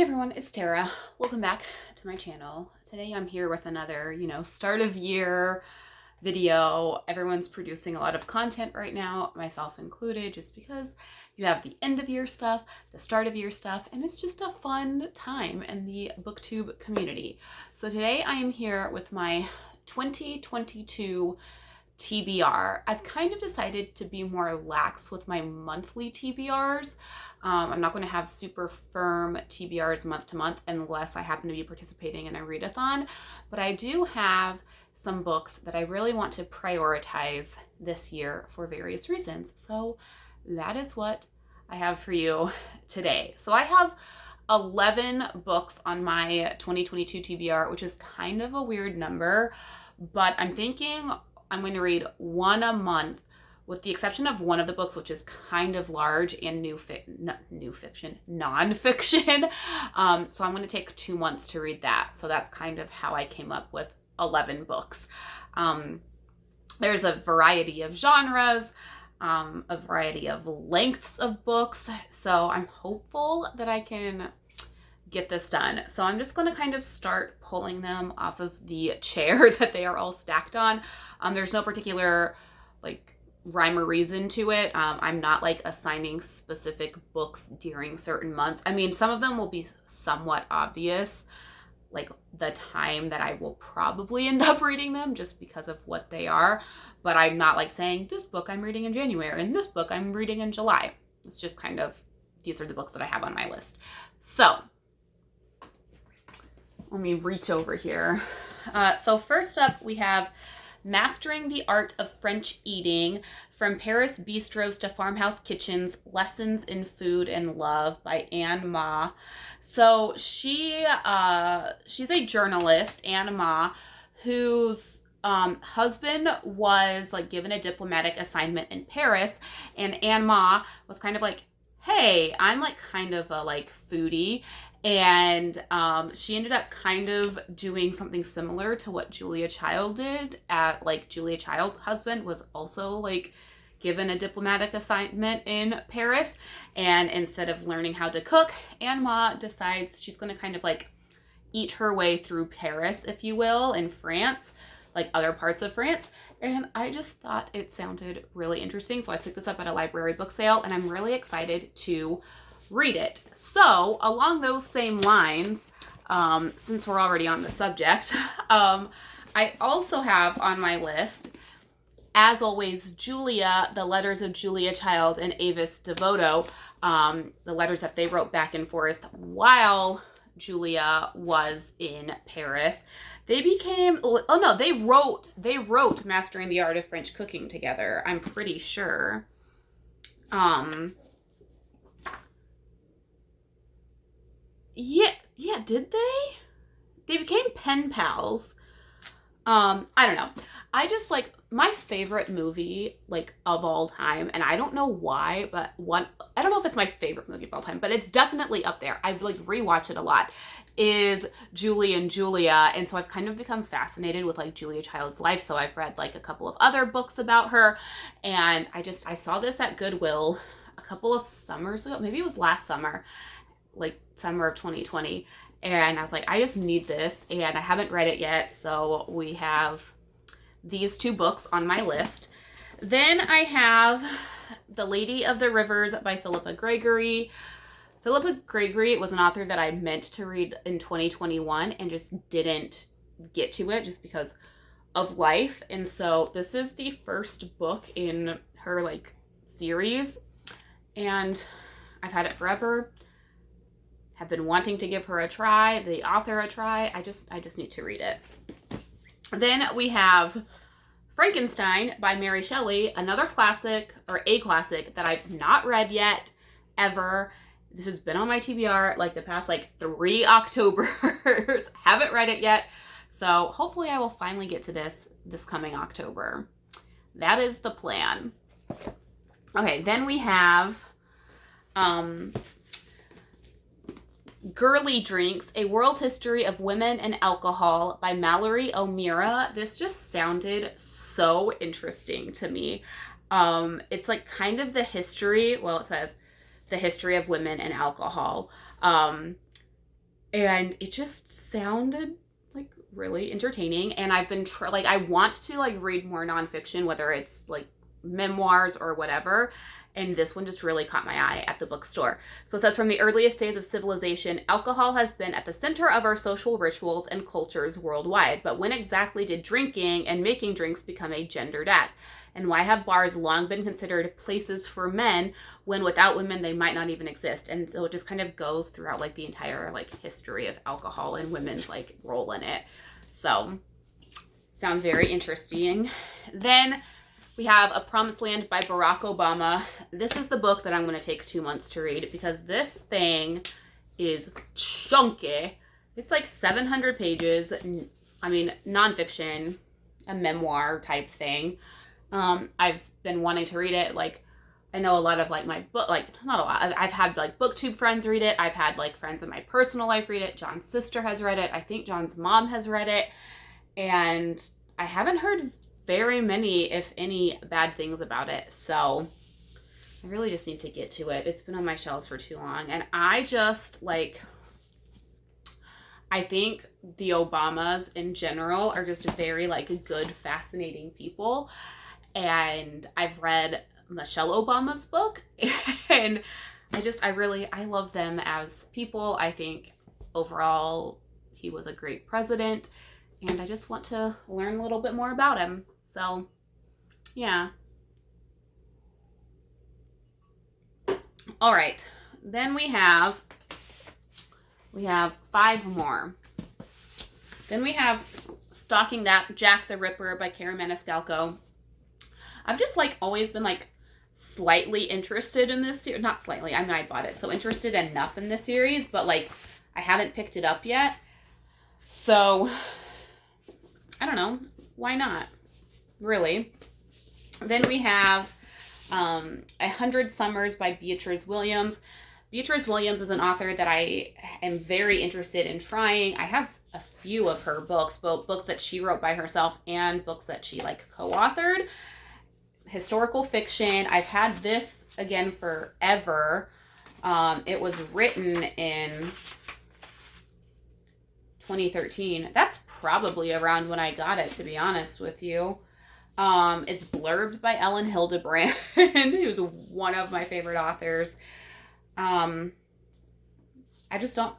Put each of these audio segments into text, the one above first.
everyone, it's Tara. Welcome back to my channel. Today I'm here with another, start of year video. Everyone's producing a lot of content right now, myself included, just because you have the end of year stuff, the start of year stuff, and it's just a fun time in the BookTube community. So today I am here with my 2022 TBR. I've kind of decided to be more lax with my monthly TBRs. I'm not going to have super firm TBRs month to month unless I happen to be participating in a readathon, but I do have some books that I really want to prioritize this year for various reasons. So that is what I have for you today. So I have 11 books on my 2022 TBR, which is kind of a weird number, but I'm thinking I'm going to read one a month, with the exception of one of the books, which is kind of large and nonfiction. So I'm going to take 2 months to read that. So that's kind of how I came up with 11 books. There's a variety of genres, a variety of lengths of books. So I'm hopeful that I can get this done. So I'm just going to kind of start pulling them off of the chair that they are all stacked on. There's no particular rhyme or reason to it. I'm not assigning specific books during certain months. I mean, some of them will be somewhat obvious, like the time that I will probably end up reading them just because of what they are. But I'm not saying this book I'm reading in January and this book I'm reading in July. It's just kind of, these are the books that I have on my list. So let me reach over here. So first up, we have Mastering the Art of French Eating, From Paris Bistros to Farmhouse Kitchens, Lessons in Food and Love by Ann Ma. So she's a journalist, Ann Ma, whose husband was given a diplomatic assignment in Paris, and Ann Ma was kind of hey, I'm kind of a foodie. And she ended up kind of doing something similar to what Julia Child did. Julia Child's husband was also given a diplomatic assignment in Paris, and instead of learning how to cook, Ann Ma decides she's going to kind of eat her way through Paris, if you will, in France, other parts of France. And I just thought it sounded really interesting, so I picked this up at a library book sale, and I'm really excited to read it. So along those same lines, since we're already on the subject, I also have on my list, as always, Julia, the letters of Julia Child and Avis Devoto, the letters that they wrote back and forth while Julia was in Paris. They wrote Mastering the Art of French Cooking together, I'm pretty sure. Yeah, did they? They became pen pals. I don't know. I just my favorite movie of all time, and I don't know why, but I don't know if it's my favorite movie of all time, but it's definitely up there. I've rewatched it a lot, is Julie and Julia. And so I've kind of become fascinated with Julia Child's life. So I've read a couple of other books about her, and I saw this at Goodwill a couple of summers ago. Maybe it was last summer, summer of 2020. And I was I just need this, and I haven't read it yet. So we have these 2 books on my list. Then I have The Lady of the Rivers by Philippa Gregory. Philippa Gregory was an author that I meant to read in 2021 and just didn't get to it just because of life. And so this is the first book in her series, and I've had it forever. Have been wanting to give her a try, the author a try. I just need to read it. Then we have Frankenstein by Mary Shelley, another classic, or a classic that I've not read yet, ever. This has been on my TBR the past 3 Octobers. Haven't read it yet. So hopefully I will finally get to this coming October. That is the plan. Okay, then we have Girly Drinks, A World History of Women and Alcohol by Mallory O'Meara. This just sounded so interesting to me. It's kind of the history, it says the history of women and alcohol. and it just sounded like really entertaining. And I've been like, I want to like read more nonfiction, whether it's like memoirs or whatever. And this one just really caught my eye at the bookstore. So it says, from the earliest days of civilization, alcohol has been at the center of our social rituals and cultures worldwide. But when exactly did drinking and making drinks become a gendered act? And why have bars long been considered places for men when without women they might not even exist? And so it just kind of goes throughout like the entire like history of alcohol and women's like role in it. So sounds very interesting. Then we have A Promised Land by Barack Obama. This is the book that I'm going to take 2 months to read because this thing is chunky. It's like 700 pages. I mean, nonfiction, a memoir type thing. I've been wanting to read it. Like, I know a lot of like my book, like not a lot. I've had like booktube friends read it. I've had like friends in my personal life read it. John's sister has read it. I think John's mom has read it. And I haven't heard very many, if any, bad things about it. So I really just need to get to it. It's been on my shelves for too long. And I just like, I think the Obamas in general are just very like good, fascinating people. And I've read Michelle Obama's book and I love them as people. I think overall he was a great president and I just want to learn a little bit more about him. So, yeah. All right. Then we have 5 more. Then we have Stalking That Jack the Ripper by Karen Maniscalco. I've just like always been like slightly interested in this series. Not slightly, I mean I bought it. So interested enough in this series, but like I haven't picked it up yet. So I don't know. Why not? Really. Then we have 100 Summers by Beatrice Williams. Beatrice Williams is an author that I am very interested in trying. I have a few of her books, both books that she wrote by herself and books that she like co-authored. Historical fiction. I've had this again forever. It was written in 2013. That's probably around when I got it, to be honest with you. It's blurbed by Ellen Hildebrand, who's one of my favorite authors.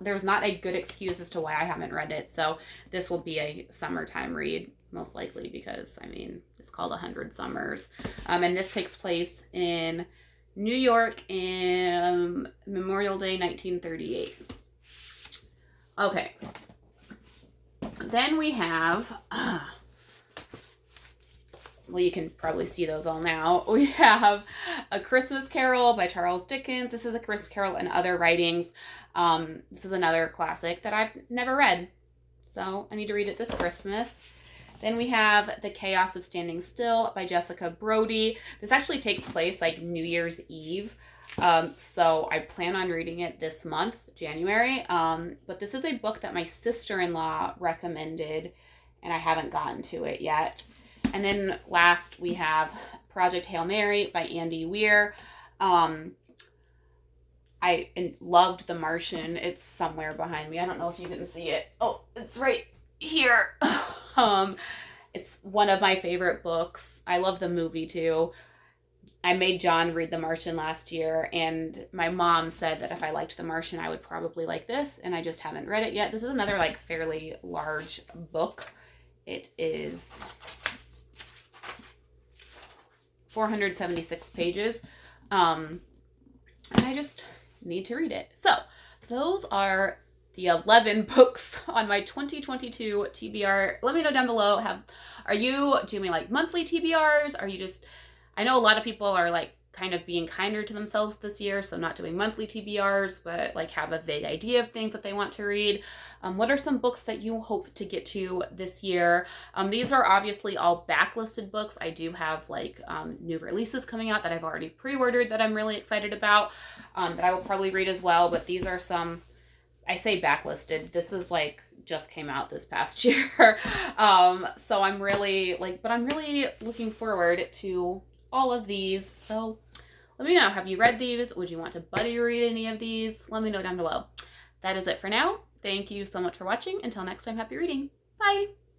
There's not a good excuse as to why I haven't read it. So this will be a summertime read, most likely, because, I mean, it's called 100 Summers. And this takes place in New York in Memorial Day, 1938. Okay. Then we have, well, you can probably see those all now. We have A Christmas Carol by Charles Dickens. This is A Christmas Carol and Other Writings. This is another classic that I've never read, so I need to read it this Christmas. Then we have The Chaos of Standing Still by Jessica Brody. This actually takes place like New Year's Eve, so I plan on reading it this month, January. But this is a book that my sister-in-law recommended, and I haven't gotten to it yet. And then last we have Project Hail Mary by Andy Weir. I loved The Martian. It's somewhere behind me. I don't know if you can see it. Oh, it's right here. It's one of my favorite books. I love the movie too. I made John read The Martian last year, and my mom said that if I liked The Martian, I would probably like this, and I just haven't read it yet. This is another like fairly large book. It is 476 pages. And I just need to read it. So those are the 11 books on my 2022 TBR. Let me know down below. Are you doing like monthly TBRs? Are you just, I know a lot of people are like kind of being kinder to themselves this year, so not doing monthly TBRs, but like have a vague idea of things that they want to read. What are some books that you hope to get to this year? These are obviously all backlisted books. I do have like new releases coming out that I've already pre-ordered that I'm really excited about, that I will probably read as well. But these are some, I say backlisted. This is like just came out this past year. So I'm really looking forward to all of these. So let me know, have you read these? Would you want to buddy read any of these? Let me know down below. That is it for now. Thank you so much for watching. Until next time, happy reading. Bye!